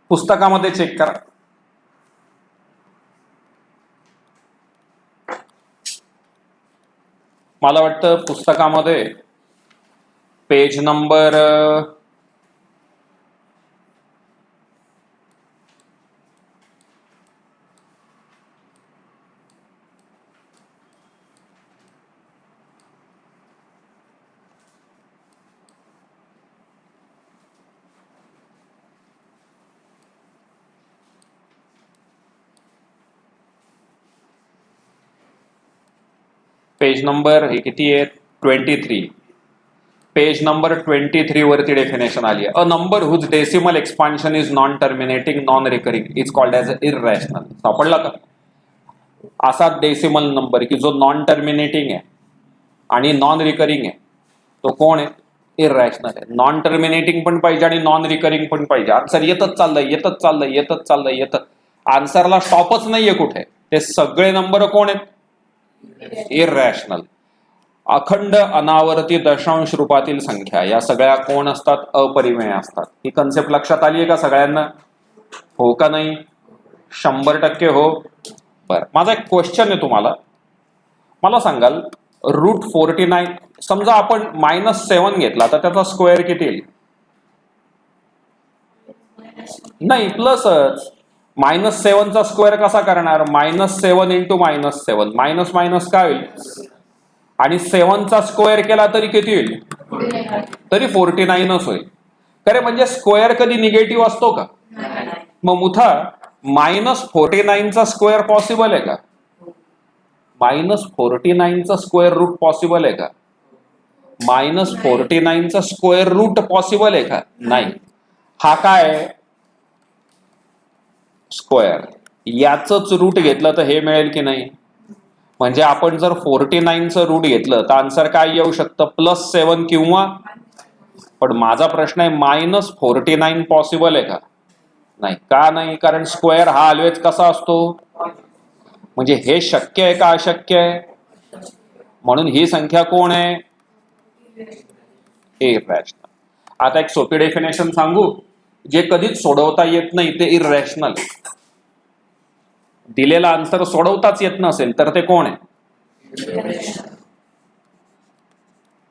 पुस्तकामध्ये चेक करा. मला वाटतं पुस्तकामध्ये पेज नंबर पेज नंबर हे किती आहे 23. पेज नंबर 23 वरती डेफिनेशन आली आहे. A number whose decimal expansion is non terminating non recurring is called as irrational. सापडला का असा डेसिमल नंबर की जो नॉन टर्मिनेटिंग आहे आणि नॉन रिकरिंग आहे तो कोण आहे? इररॅशनल आहे. नॉन टर्मिनेटिंग पण पाहिजे आणि नॉन रिकरिंग पण पाहिजे. आन्सर येतच चाललंय येतच चाललंय येतच चाललंय येतच. आन्सरला स्टॉपच नाहीये कुठे. ते सगळे नंबर कोण आहेत? इररॅशनल. अखंड अनावर्ती दशांश रूपातील संख्या या सगळ्या कोण असतात? अपरिमेय असतात. ही कन्सेप्ट लक्षात आली आहे का सगळ्यांना? हो का नाही? 100% हो. बर, माझा एक क्वेश्चन आहे तुम्हाला. मला सांगाल √49 समजा आपण -7 घेतला तर त्याचा स्क्वेअर किती येईल? नाही प्लसच. -7 चा स्क्वेअर कसा करणार? -7 इंटू -7 मायनस मायनस काय होईल? आणि 7 चा स्क्वेअर केला तरी किती होईल? तरी 49च होईल. खरे म्हणजे स्क्वेअर कधी निगेटिव्ह असतो का? मग मुथा -49 चा स्क्वेअर पॉसिबल आहे का? -49 चा स्क्वेअर रूट पॉसिबल आहे का? -49 चा स्क्वेअर रूट पॉसिबल आहे का? नाही. हा काय स्क्वेअर, याचंच रूट घेतलं तर हे मिळेल की नाही? म्हणजे आपण जर 49चं रूट घेतलं तर आन्सर काय येऊ शकतं? +7 किंवा. पण माझा प्रश्न आहे -49 पॉसिबल आहे का? नाही. का नाही? कारण स्क्वेअर हा ऑलवेज कसा असतो? म्हणजे हे शक्य आहे का अशक्य आहे? म्हणून ही संख्या कोण आहे? इररॅशनल. आता एक सोपी डेफिनेशन सांगू, जे कधीच सोडवता येत नाही ते इररॅशनल. दिलेला आन्सर सोडवताच येत नसेल तर ते कोण आहे?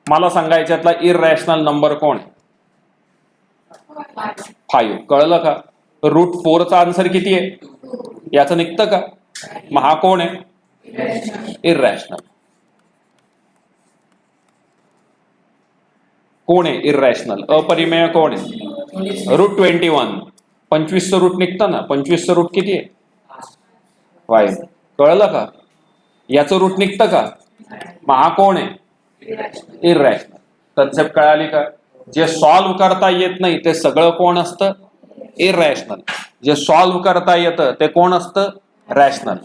मला सांगायच्यातला इररॅशनल नंबर कोण आहे? 5. कळलं का? √4चा आन्सर किती आहे? याचं निघतं का? मग हा कोण आहे? इररॅशनल. कोण आहे इररॅशनल? अपरिमेय कोण आहे? √21. 25चं रूट निघतं ना. 25चं रूट किती आहे? 5. कळलं का? याचं रूट निघतं का? मग हा कोण आहे? इररॅशनल. कन्सेप्ट कळाली का? जे सॉल्व्ह करता येत नाही ते सगळं कोण असतं? इररॅशनल. जे सॉल्व्ह करता येतं ते कोण असतं? रॅशनल.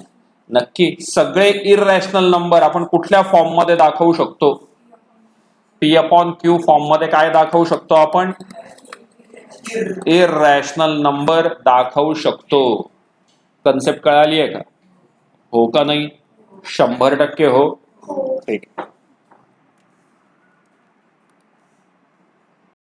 नक्की सगळे इररॅशनल नंबर आपण कुठल्या फॉर्म मध्ये दाखवू शकतो? P/Q फॉर्म मध्ये काय दाखवू शकतो आपण? इररॅशनल नंबर दाखवू शकतो. कन्सेप्ट कळाली आहे का? हो का नाही? 100% हो. ठीक.